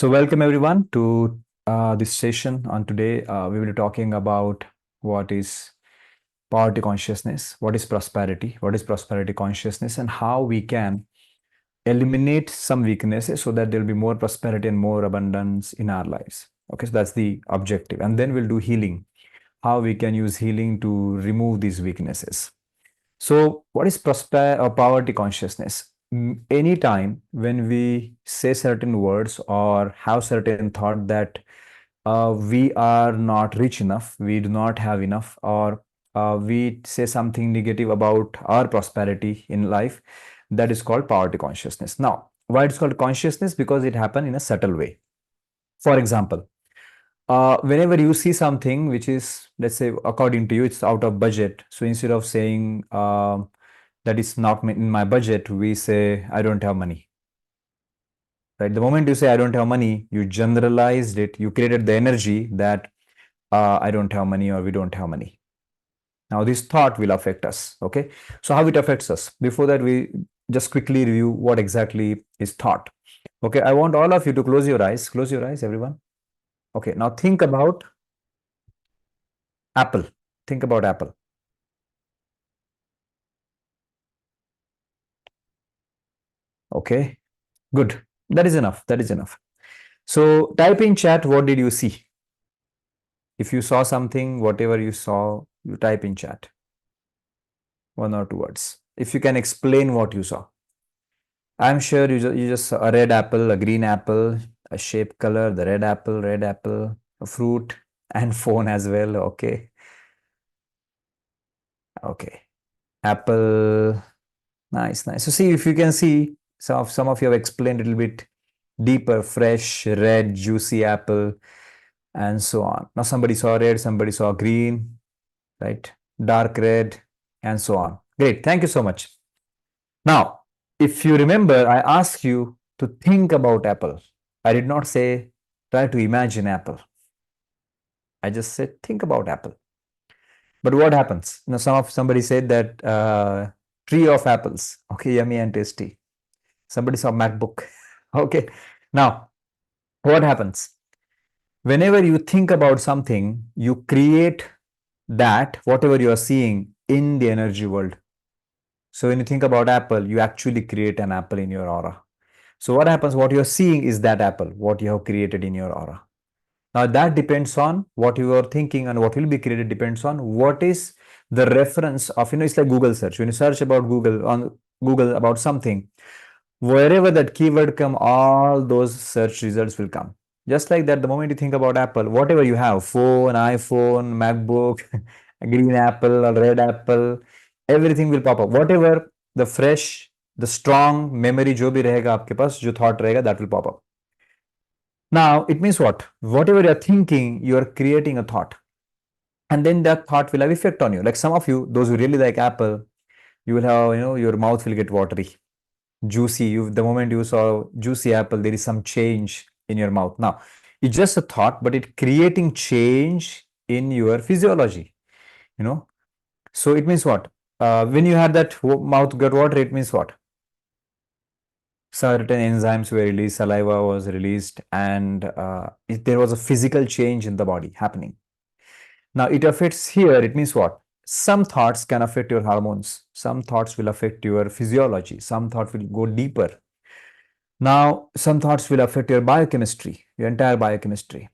So welcome everyone to this session. On today, we will be talking about what is poverty consciousness, what is prosperity consciousness, and how we can eliminate some weaknesses so that there will be more prosperity and more abundance in our lives. Okay, so that's the objective. And then we'll do healing, how we can use healing to remove these weaknesses. So, what is poverty consciousness? Anytime when we say certain words or have certain thought that we are not rich enough, we do not have enough, or we say something negative about our prosperity in life, that is called poverty consciousness. Now, why it's called consciousness? Because it happened in a subtle way. For example, whenever you see something which is, let's say, according to you, it's out of budget. So instead of saying that is not in my budget, we say, I don't have money. Right? The moment you say, I don't have money, you generalized it, you created the energy that I don't have money or we don't have money. Now, this thought will affect us. Okay. So, how it affects us? Before that, we just quickly review what exactly is thought. Okay. I want all of you to close your eyes. Close your eyes, everyone. Okay. Now, think about apple. Think about apple. Okay. Good. That is enough. That is enough. So, type in chat, what did you see? If you saw something, whatever you saw, you type in chat. 1 or 2 words. If you can explain what you saw. I'm sure you just saw a red apple, a green apple, a shape color, the red apple, a fruit, and phone as well. Okay. Okay. Apple. Nice, nice. So see, if you can see, some of you have explained a little bit deeper, fresh, red, juicy apple, and so on. Now somebody saw red, somebody saw green, right? Dark red, and so on. Great. Thank you so much. Now, if you remember, I asked you to think about apple. I did not say try to imagine apple. I just said think about apple. But what happens? Now, somebody said that tree of apples. Okay, yummy and tasty. Somebody saw MacBook. Okay. Now, what happens? Whenever you think about something, you create that, whatever you are seeing, in the energy world. So when you think about apple, you actually create an apple in your aura. So what happens? What you're seeing is that apple, what you have created in your aura. Now that depends on what you are thinking, and what will be created depends on what is the reference of, it's like Google search. When you search about Google about something, wherever that keyword come, all those search results will come. Just like that, the moment you think about Apple, whatever you have, phone, iPhone, MacBook, green apple or red apple, everything will pop up. Whatever the fresh, the strong memory जो भी रहेगा आपके पास, जो thought रहेगा, that will pop up. Now, it means what? Whatever you're thinking, you're creating a thought. And then that thought will have effect on you. Like some of you, those who really like apple, you will have, your mouth will get watery, juicy. The moment you saw juicy apple, there is some change in your mouth. Now, it's just a thought, but it creating change in your physiology, So it means what? When you had that mouth get water, it means what? Certain enzymes were released, saliva was released, and there was a physical change in the body happening. Now, it affects here, it means what? Some thoughts can affect your hormones. Some thoughts will affect your physiology. Some thoughts will go deeper. Now, some thoughts will affect your biochemistry, your entire biochemistry.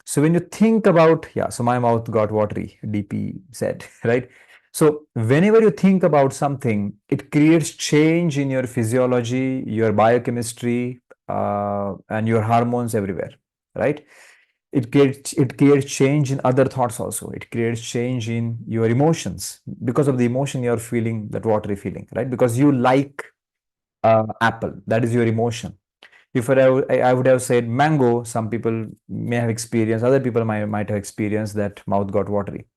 So when you think about, so my mouth got watery, DP said, right? So whenever you think about something, it creates change in your physiology, your biochemistry, and your hormones everywhere, right? It creates change in other thoughts also. It creates change in your emotions because of the emotion you're feeling, that watery feeling, right? Because you like apple, that is your emotion. If I would have said mango, some people may have experienced, other people might have experienced that mouth got watery.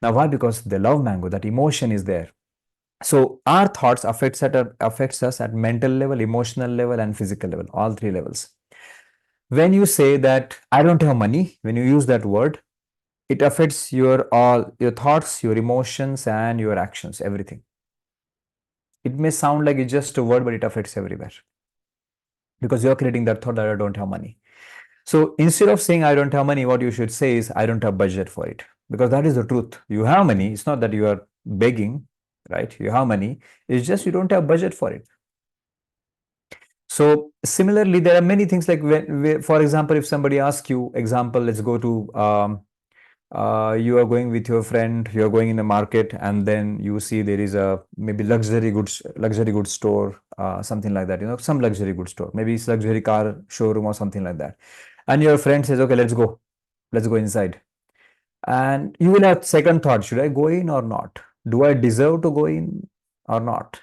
Now, why? Because they love mango, that emotion is there. So our thoughts affects us at mental level, emotional level, and physical level, all 3 levels. When you say that I don't have money, when you use that word, it affects your thoughts, your emotions, and your actions, everything. It may sound like it's just a word, but it affects everywhere. Because you're creating that thought that I don't have money. So instead of saying I don't have money, what you should say is I don't have budget for it. Because that is the truth. You have money. It's not that you are begging, right? You have money. It's just you don't have budget for it. So similarly, there are many things like for example, if somebody asks you, example, let's go to you are going with your friend, you are going in the market, and then you see there is a maybe luxury goods store, something like that, some luxury goods store, maybe it's luxury car showroom or something like that. And your friend says, okay, let's go inside. And you will have second thought, should I go in or not? Do I deserve to go in or not?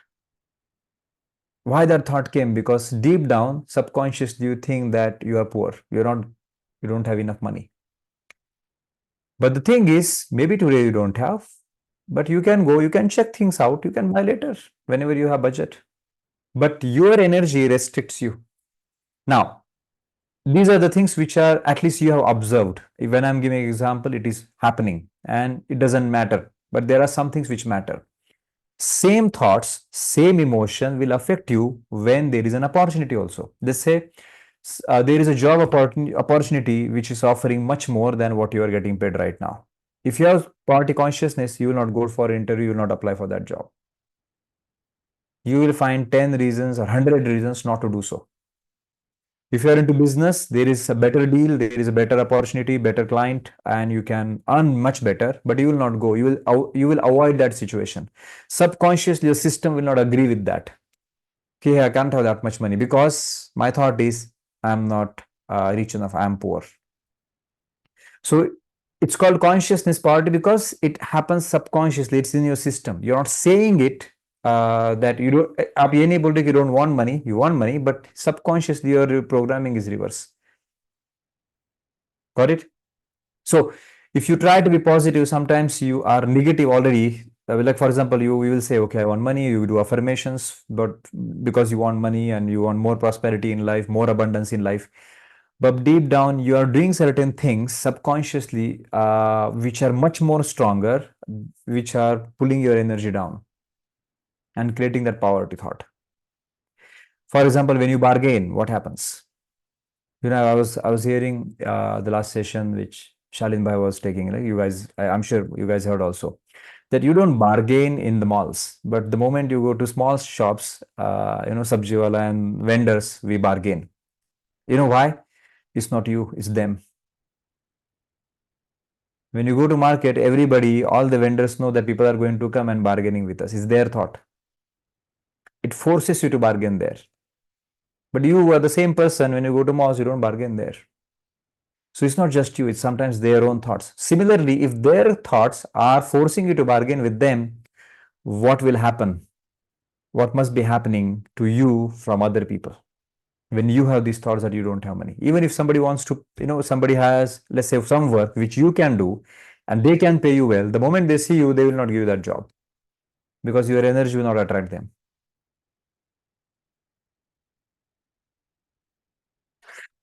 Why that thought came? Because deep down, subconsciously, you think that you are poor. You don't have enough money. But the thing is, maybe today you don't have, but you can go, you can check things out, you can buy later whenever you have budget. But your energy restricts you. Now, these are the things which are at least you have observed. When I'm giving an example, it is happening and it doesn't matter. But there are some things which matter. Same thoughts, same emotion will affect you when there is an opportunity also. They say there is a job opportunity which is offering much more than what you are getting paid right now. If you have poverty consciousness, you will not go for an interview, you will not apply for that job. You will find 10 reasons or 100 reasons not to do so. If you are into business, there is a better deal, there is a better opportunity, better client, and you can earn much better, but you will not go. You will avoid that situation. Subconsciously, your system will not agree with that. Okay, I can't have that much money because my thought is I'm not rich enough, I'm poor. So it's called consciousness poverty because it happens subconsciously. It's in your system. You're not saying it that you don't. आप ये नहीं बोल रहे कि you don't want money. You want money, but subconsciously your programming is reverse. Got it? So if you try to be positive, sometimes you are negative already. Like for example, you will say, okay, I want money. You do affirmations, but because you want money and you want more prosperity in life, more abundance in life. But deep down, you are doing certain things subconsciously, which are much more stronger, which are pulling your energy down and creating that poverty thought. For example, when you bargain, what happens? I was hearing the last session which 𝗟𝗵𝗹𝗆 was taking. Like you guys, I'm sure you guys heard also that you don't bargain in the malls, but the moment you go to small shops, sabji wala and vendors, we bargain. You know why? It's not you, it's them. When you go to market, everybody, all the vendors know that people are going to come and bargaining with us. It's their thought. It forces you to bargain there. But you are the same person. When you go to malls, you don't bargain there. So it's not just you, it's sometimes their own thoughts. Similarly, if their thoughts are forcing you to bargain with them, what will happen? What must be happening to you from other people? When you have these thoughts that you don't have money. Even if somebody wants to, somebody has, let's say, some work which you can do and they can pay you well, the moment they see you, they will not give you that job because your energy will not attract them.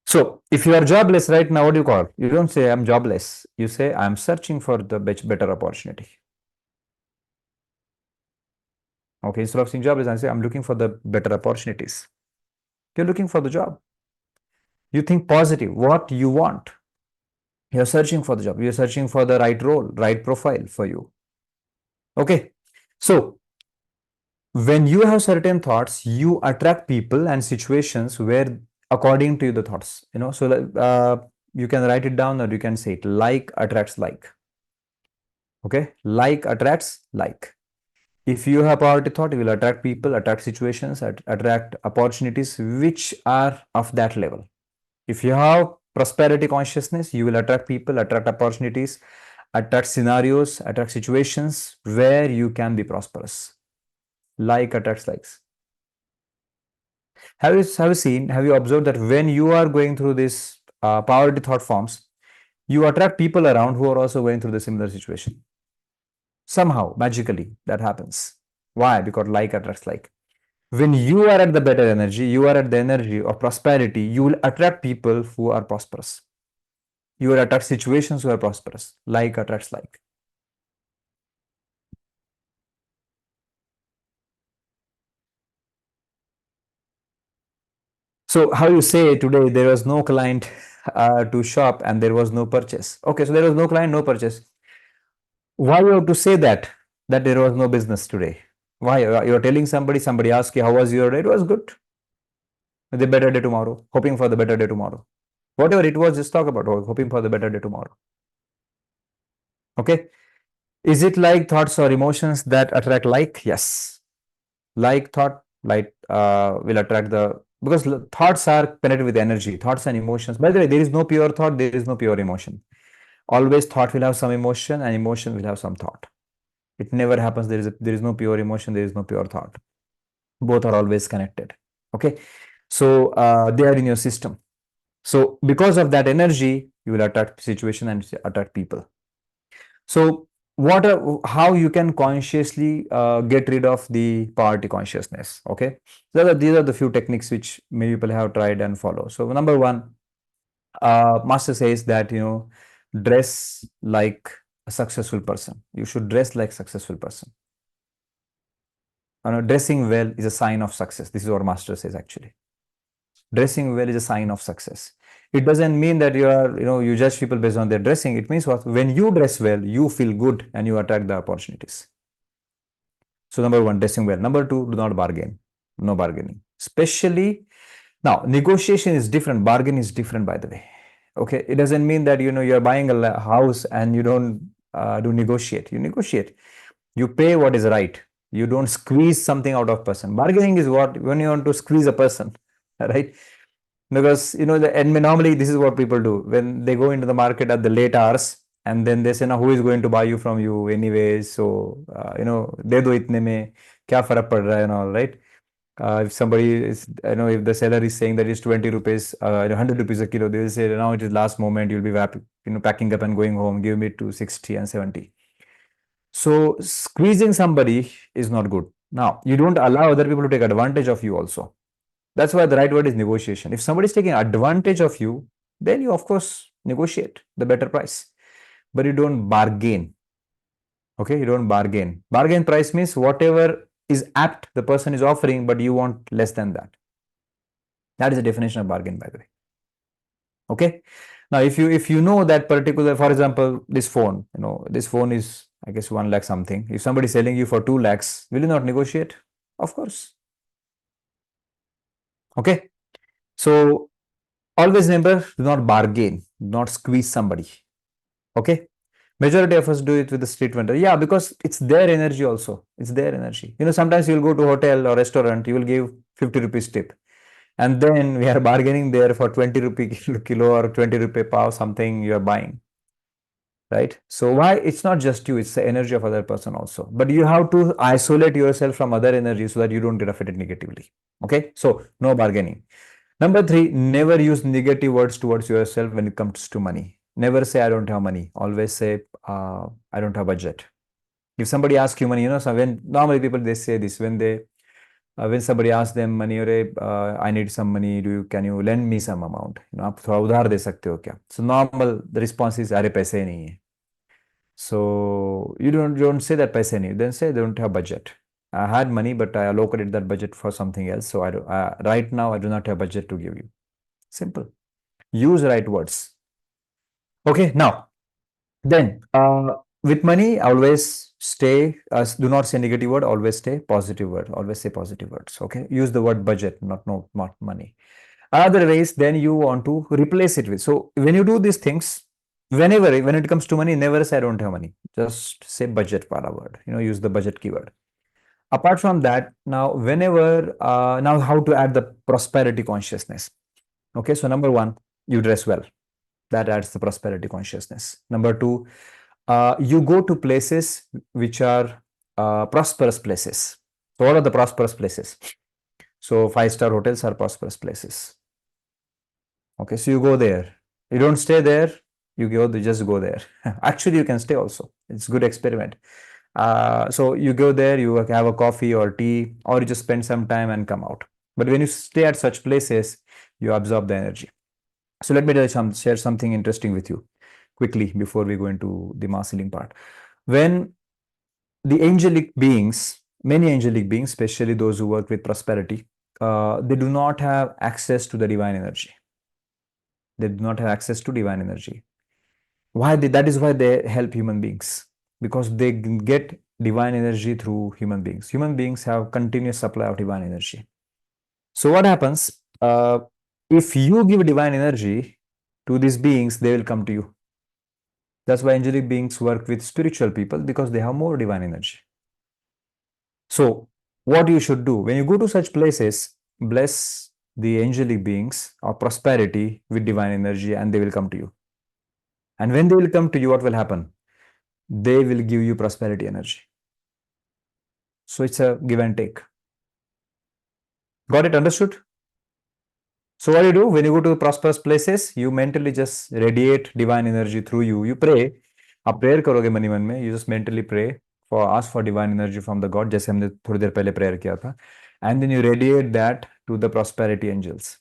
So if you are jobless right now, what do you call? You don't say I'm jobless. You say I'm searching for the better opportunity. Okay, instead of saying jobless, I say I'm looking for the better opportunities. You're looking for the job. You think positive, what you want. You're searching for the job. You're searching for the right role, right profile for you. Okay. So when you have certain thoughts, you attract people and situations where according to the thoughts, so you can write it down or you can say it like attracts like. Okay. Like attracts like. If you have poverty thought, you will attract people, attract situations, attract opportunities which are of that level. If you have prosperity consciousness, you will attract people, attract opportunities, attract scenarios, attract situations where you can be prosperous. Like attracts likes. Have you observed that when you are going through this poverty thought forms, you attract people around who are also going through the similar situation? Somehow, magically, that happens. Why? Because like attracts like. When you are at the better energy, you are at the energy of prosperity, you will attract people who are prosperous. You will attract situations who are prosperous. Like attracts like. So how you say today there was no client to shop and there was no purchase. Okay, so there was no client, no purchase. Why you have to say that there was no business today? Why? You're telling somebody asked you, how was your day? It was good. The better day tomorrow, hoping for the better day tomorrow. Whatever it was, just talk about hoping for the better day tomorrow. Okay. Is it like thoughts or emotions that attract like? Yes. Like thought, will attract because thoughts are connected with energy, thoughts and emotions. By the way, there is no pure thought, there is no pure emotion. Always thought will have some emotion and emotion will have some thought. It never happens. There is no pure emotion, there is no pure thought. Both are always connected. Okay. So they are in your system. So because of that energy, you will attract situation and attract people. So how you can consciously get rid of the poverty consciousness? Okay, so these are the few techniques which many people have tried and follow. So number one, master says that dress like a successful person. You should dress like a successful person. Dressing well is a sign of success. This is what master says actually. Dressing well is a sign of success. It doesn't mean that you judge people based on their dressing. It means what? When you dress well, you feel good and you attract the opportunities. So number one, dressing well. Number two, do not bargain. No bargaining. Especially now, negotiation is different. Bargain is different, by the way. Okay, it doesn't mean that you're buying a house and you don't do negotiate. You negotiate. You pay what is right. You don't squeeze something out of person. Bargaining is when you want to squeeze a person, right? Because and normally this is what people do when they go into the market at the late hours, and then they say, now who is going to buy you from you anyways? So de do itne mein kya farak pad raha hai and all, right? If somebody is, if the seller is saying that it's 20 rupees, 100 rupees a kilo, they will say, now it is last moment, you'll be packing up and going home, give me to 60 and 70. So squeezing somebody is not good. Now, you don't allow other people to take advantage of you also. That's why the right word is negotiation. If somebody is taking advantage of you, then you, of course, negotiate the better price. But you don't bargain. Okay, you don't bargain. Bargain price means whatever is apt the person is offering, but you want less than that. That is the definition of bargain, by the way. Okay. Now, if you know that particular, for example, this phone, this phone is, I guess, 1 lakh something. If somebody is selling you for 2 lakhs, will you not negotiate? Of course. Okay. So always remember, do not bargain, do not squeeze somebody. Okay. Majority of us do it with the street vendor. Yeah, because it's their energy also. It's their energy. Sometimes you'll go to hotel or restaurant, you will give 50 rupees tip. And then we are bargaining there for 20 rupee kilo or 20 rupee pav, something you are buying. Right? So why? It's not just you, it's the energy of other person also. But you have to isolate yourself from other energy so that you don't get affected negatively. Okay? So no bargaining. Number three, never use negative words towards yourself when it comes to money. Never say, I don't have money. Always say, I don't have budget. If somebody asks you money, so when normally people, they say this when somebody asks them money, I need some money, can you lend me some amount? आप थोड़ा उधार दे सकते हो क्या? So normal, the response is, अरे पैसे नहीं है. So you don't say that पैसे नहीं, then say they don't have budget. I had money, but I allocated that budget for something else. So right now I do not have budget to give you. Simple. Use right words. Okay, now, then with money, always stay, do not say negative word, always stay positive word, always say positive words. Okay, use the word budget, not money. Otherwise, then you want to replace it with. So when you do these things, when it comes to money, never say I don't have money. Just say budget wala word. Use the budget keyword. Apart from that, now now how to add the prosperity consciousness. Okay, so number one, you dress well. That adds the prosperity consciousness. Number two, you go to places which are prosperous places. So what are the prosperous places? So 5-star hotels are prosperous places. Okay, so you go there. You don't stay there. You just go there. Actually, you can stay also. It's a good experiment. So you go there, you have a coffee or tea, or you just spend some time and come out. But when you stay at such places, you absorb the energy. So let me share something interesting with you quickly before we go into the mass healing part. When the angelic beings, many angelic beings, especially those who work with prosperity, they do not have access to the divine energy. They do not have access to divine energy. That is why they help human beings, because they get divine energy through human beings. Human beings have continuous supply of divine energy. So what happens? If you give divine energy to these beings, they will come to you. That's why angelic beings work with spiritual people, because they have more divine energy. So what you should do when you go to such places, bless the angelic beings of prosperity with divine energy, and they will come to you. And when they will come to you, what will happen? They will give you prosperity energy. So it's a give and take. Got it? Understood? So what you do when you go to prosperous places, you mentally just radiate divine energy through you. You pray. आप prayer करोगे money मन में, you just mentally pray for ask for divine energy from the God, जैसे हमने थोड़ी देर पहले prayer किया था, and then you radiate that to the prosperity angels.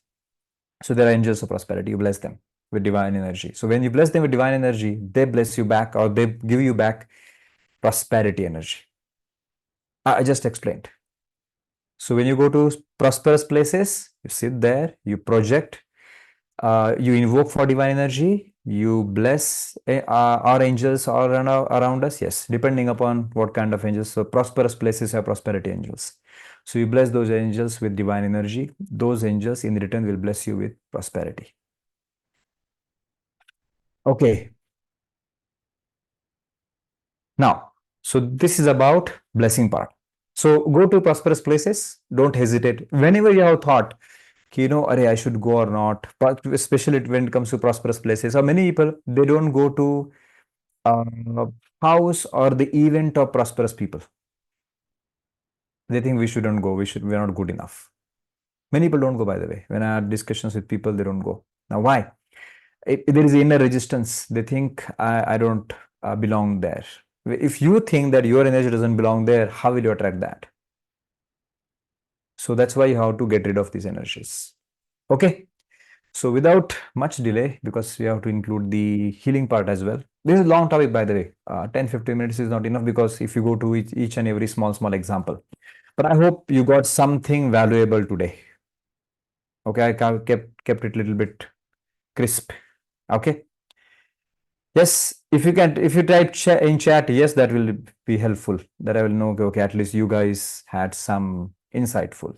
So there are angels of prosperity. You bless them with divine energy. So when you bless them with divine energy, they bless you back, or they give you back prosperity energy. I just explained. So when you go to prosperous places, you sit there, you project, you invoke for divine energy, you bless our angels all around us. Yes, depending upon what kind of angels. So prosperous places have prosperity angels. So you bless those angels with divine energy. Those angels in return will bless you with prosperity. Okay. Now, so this is about blessing part. So go to prosperous places. Don't hesitate. Whenever you have thought, I should go or not, but especially when it comes to prosperous places, or many people, they don't go to house or the event of prosperous people. They think we shouldn't go. We're not good enough. Many people don't go, by the way. When I have discussions with people, they don't go. Now, why? There is inner resistance. They think I don't belong there. If you think that your energy doesn't belong there, how will you attract that? So that's why you have to get rid of these energies. Okay. So without much delay, because we have to include the healing part as well. This is a long topic, by the way. 10-15 minutes is not enough, because if you go to each and every small example. But I hope you got something valuable today. Okay, I kept it a little bit crisp. Okay. Yes, if you type in chat, yes, that will be helpful. That I will know, okay, at least you guys had some insightful.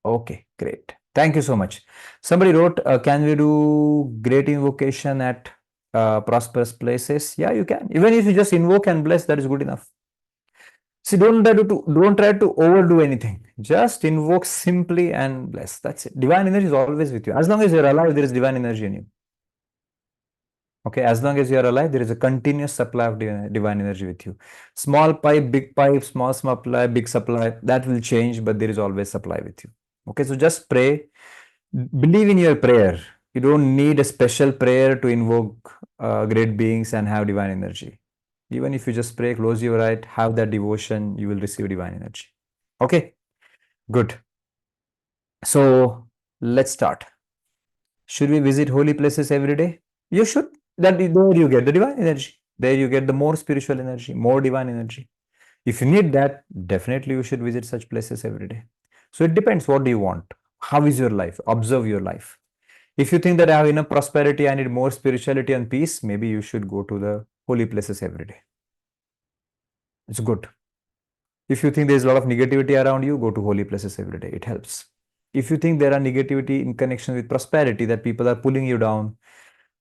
Okay, great. Thank you so much. Somebody wrote, can we do great invocation at prosperous places? Yeah, you can. Even if you just invoke and bless, that is good enough. See, don't try to overdo anything. Just invoke simply and bless. That's it. Divine energy is always with you. As long as you're alive, there is divine energy in you. Okay, as long as you are alive, there is a continuous supply of divine energy with you. Small pipe, big pipe, small supply, big supply, that will change, but there is always supply with you. Okay, so just pray. Believe in your prayer. You don't need a special prayer to invoke great beings and have divine energy. Even if you just pray, close your eyes, have that devotion, you will receive divine energy. Okay, good. So let's start. Should we visit holy places every day? You should. There you get the divine energy. There you get the more spiritual energy, more divine energy. If you need that, definitely you should visit such places every day. So it depends, what do you want? How is your life? Observe your life. If you think that I have enough prosperity, I need more spirituality and peace, maybe you should go to the holy places every day. It's good. If you think there's a lot of negativity around you, go to holy places every day. It helps. If you think there are negativity in connection with prosperity, that people are pulling you down,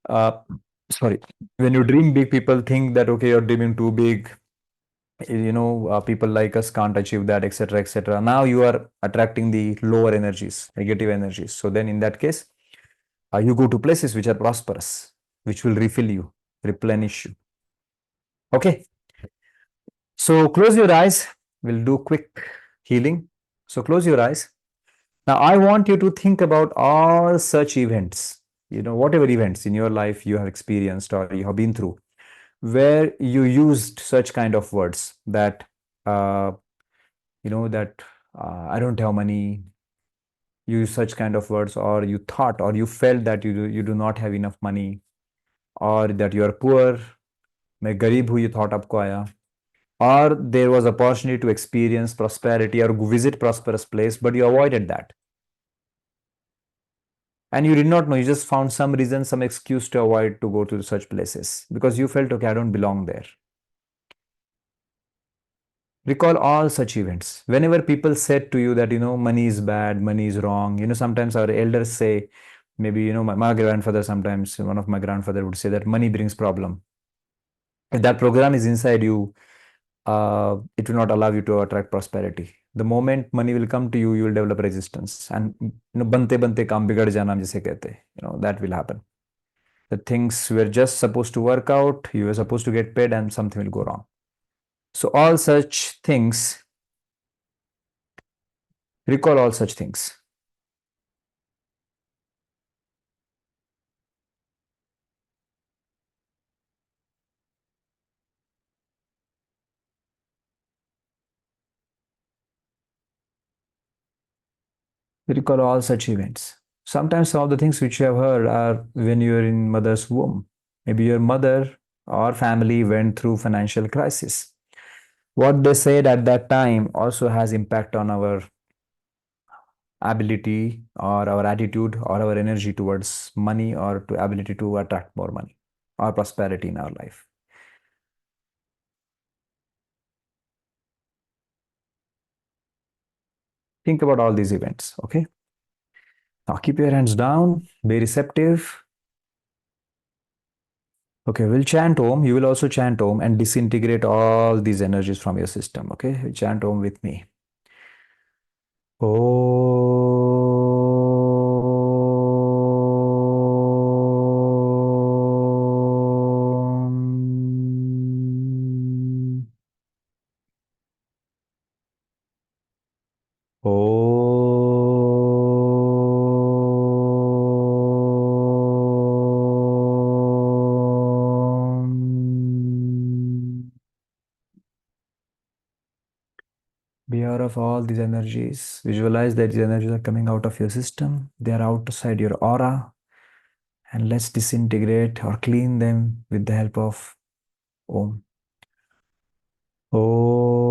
when you dream big, people think that, okay, you're dreaming too big. People like us can't achieve that, etc., etc. Now you are attracting the lower energies, negative energies. So then in that case, you go to places which are prosperous, which will refill you, replenish you. Okay. So close your eyes. We'll do quick healing. So close your eyes. Now I want you to think about all such events, whatever events in your life you have experienced or you have been through, where you used such kind of words that, I don't have money. You use such kind of words, or you thought, or you felt that you do not have enough money, or that you are poor. मैं गरीब हूँ, ये thought आपको आया. or there was opportunity to experience prosperity or visit prosperous place, but you avoided that. And you did not know, you just found some reason, some excuse to avoid to go to such places because you felt, okay, I don't belong there. Recall all such events. Whenever people said to you that, money is bad, money is wrong, sometimes our elders say, maybe, my grandfather, sometimes one of my grandfather would say that money brings problem. If that program is inside you, it will not allow you to attract prosperity. The moment money will come to you, you will develop resistance. And, bante bante kaam bigad jana, jise kehte, that will happen. The things were just supposed to work out, you were supposed to get paid, and something will go wrong. So all such things, recall all such things. Recall all such events. Sometimes some of the things which you have heard are when you are in mother's womb. Maybe your mother or family went through financial crisis. What they said at that time also has impact on our ability or our attitude or our energy towards money or to ability to attract more money or prosperity in our life. Think about all these events, okay? Now keep your hands down, be receptive. Okay, we'll chant Om. You will also chant Om and disintegrate all these energies from your system, okay? Chant Om with me. Be aware of all these energies. Visualize that these energies are coming out of your system. They are outside your aura. And let's disintegrate or clean them with the help of Om. Om.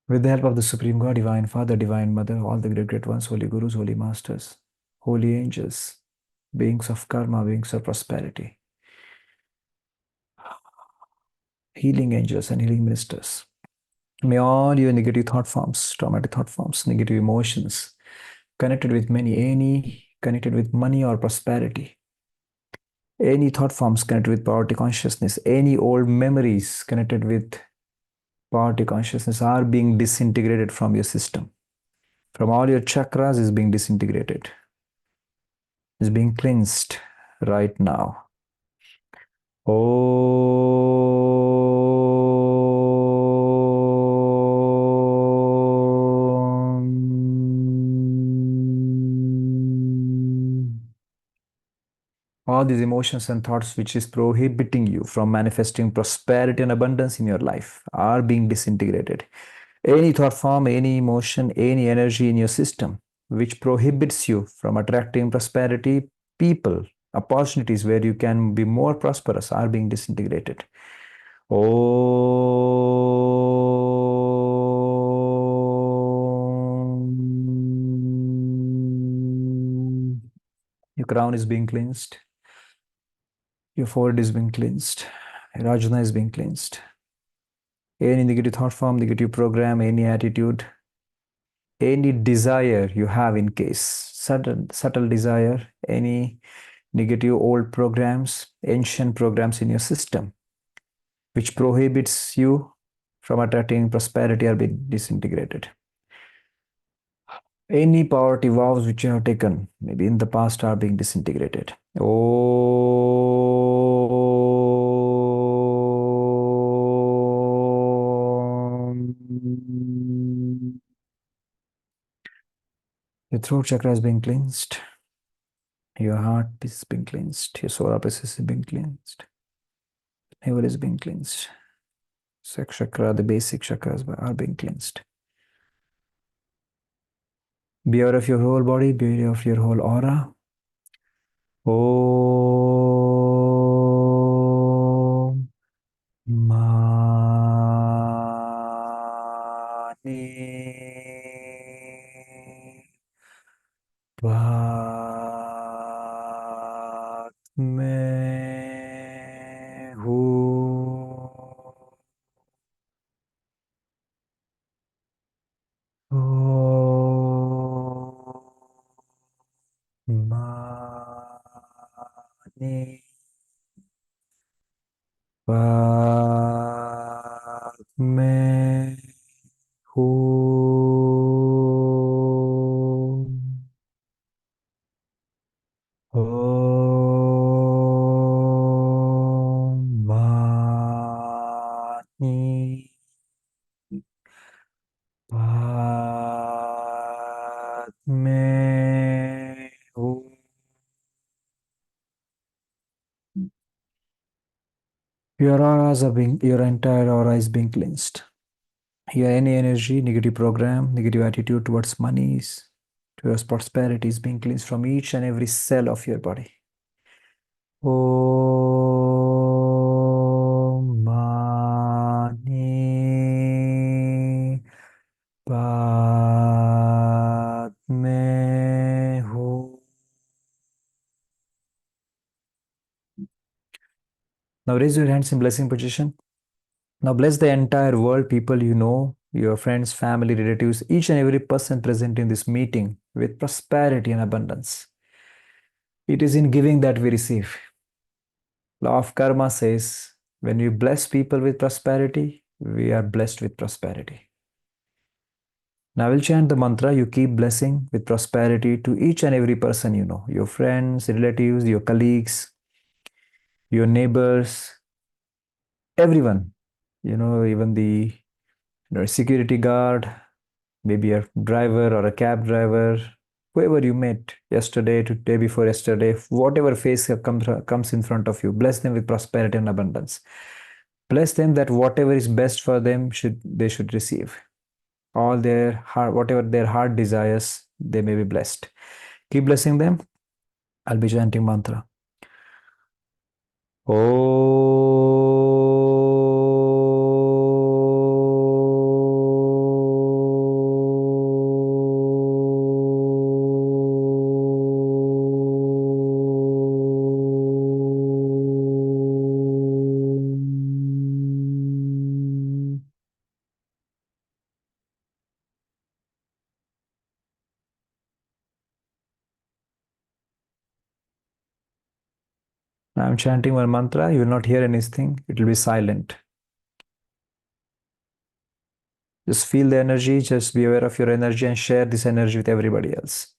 With the help of the Supreme God, Divine Father, Divine Mother, all the great, great ones, Holy Gurus, Holy Masters, Holy Angels, beings of karma, beings of prosperity, healing angels and healing ministers. May all your negative thought forms, traumatic thought forms, negative emotions, connected with connected with money or prosperity, any thought forms connected with poverty consciousness, any old memories connected with poverty consciousness are being disintegrated from your system. From all your chakras is being disintegrated, is being cleansed right now. All these emotions and thoughts which is prohibiting you from manifesting prosperity and abundance in your life are being disintegrated. Any thought form, any emotion, any energy in your system which prohibits you from attracting prosperity, people, opportunities where you can be more prosperous are being disintegrated. Om. Your crown is being cleansed. Your forehead is being cleansed. Your ajna is being cleansed. Any negative thought form, negative program, any attitude, any desire you have in case, subtle desire, any negative old programs, ancient programs in your system, which prohibits you from attracting prosperity are being disintegrated. Any poverty vows which you have taken, maybe in the past, are being disintegrated. Your throat chakra is being cleansed. Your heart is being cleansed. Your solar plexus is being cleansed. Navel is being cleansed. Sex chakra, the basic chakras are being cleansed. Be aware of your whole body, be aware of your whole aura. Om Mani Padme Hu. Om Mani Padme Hu. Om Mani Padme Hu. Your entire aura is being cleansed. Here, any energy, negative program, negative attitude towards monies, towards prosperity is being cleansed from each and every cell of your body. Om Mani Padme Hu. Now raise your hands in blessing position. Now bless the entire world, people you know, your friends, family, relatives, each and every person present in this meeting with prosperity and abundance. It is in giving that we receive. Law of karma says, when you bless people with prosperity, we are blessed with prosperity. Now we'll chant the mantra. You keep blessing with prosperity to each and every person you know, your friends, relatives, your colleagues, your neighbors, everyone. Even the security guard, maybe a driver or a cab driver, whoever you met yesterday, to day before yesterday, whatever face comes in front of you, bless them with prosperity and abundance. Bless them that whatever is best for them they should receive. All their heart, whatever their heart desires, they may be blessed. Keep blessing them. I'll be chanting mantra. I'm chanting one mantra. You will not hear anything. It will be silent. Just feel the energy. Just be aware of your energy and share this energy with everybody else.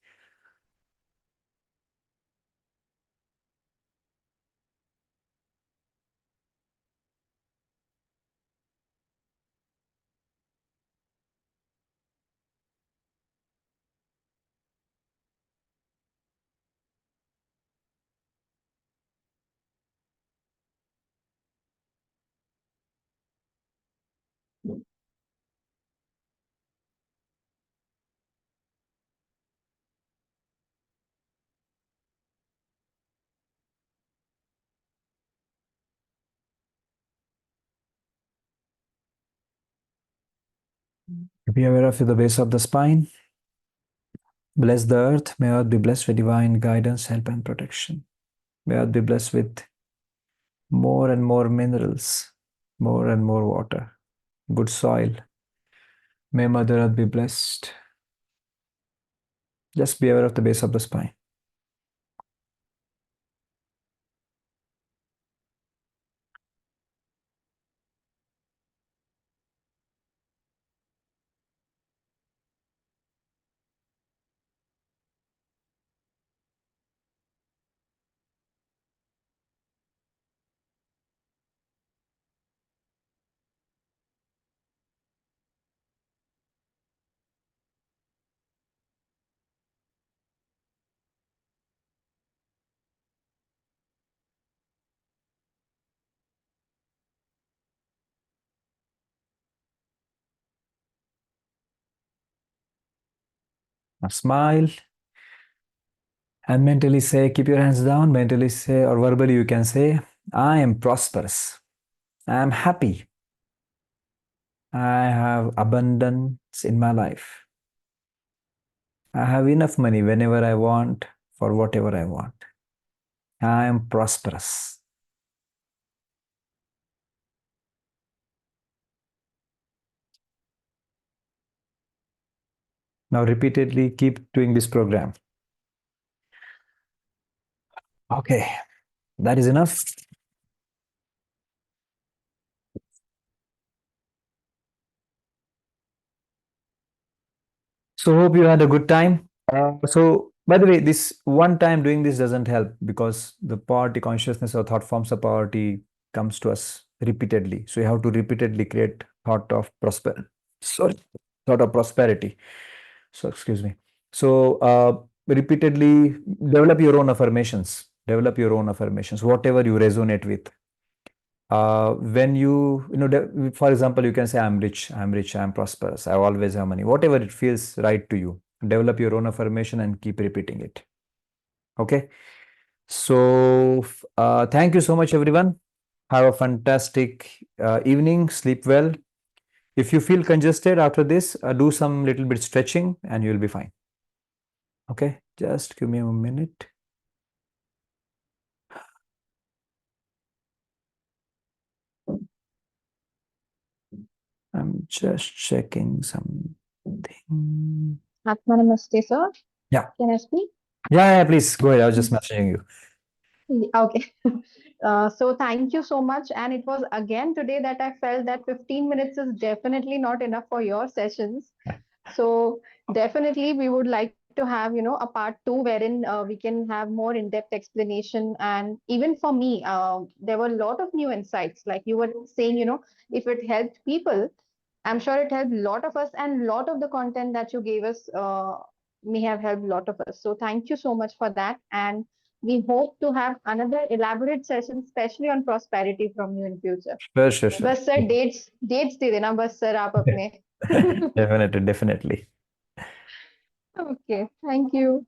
Be aware of the base of the spine. Bless the earth. May earth be blessed with divine guidance, help, and protection. May earth be blessed with more and more minerals, more and more water, good soil. May Mother Earth be blessed. Just be aware of the base of the spine. Now smile and mentally say, keep your hands down, mentally say, or verbally you can say, I am prosperous. I am happy. I have abundance in my life. I have enough money whenever I want for whatever I want. I am prosperous. Now repeatedly keep doing this program. Okay, that is enough. So hope you had a good time. So by the way, this one time doing this doesn't help because the poverty consciousness or thought forms of poverty comes to us repeatedly. So you have to repeatedly create thought of prosperity. So excuse me. So repeatedly develop your own affirmations. Develop your own affirmations, whatever you resonate with. When for example, you can say, I'm rich, I'm prosperous, I always have money, whatever it feels right to you. Develop your own affirmation and keep repeating it. Okay. So, thank you so much, everyone. Have a fantastic evening. Sleep well. If you feel congested after this, do some little bit stretching and you'll be fine. Okay. Just give me a minute. I'm just checking something. Atma Namaste, sir. Yeah. Can I speak? Yeah, please go ahead. I was just messaging you. Okay. So thank you so much. And it was again today that I felt that 15 minutes is definitely not enough for your sessions. So definitely we would like to have, a part 2 wherein we can have more in-depth explanation. And even for me, there were a lot of new insights. Like you were saying, if it helped people, I'm sure it helped a lot of us, and a lot of the content that you gave us may have helped a lot of us. So thank you so much for that. And we hope to have another elaborate session, especially on prosperity from you in future. Sure. बस sir dates दे देना बस sir आप अपने. Definitely. Okay, thank you.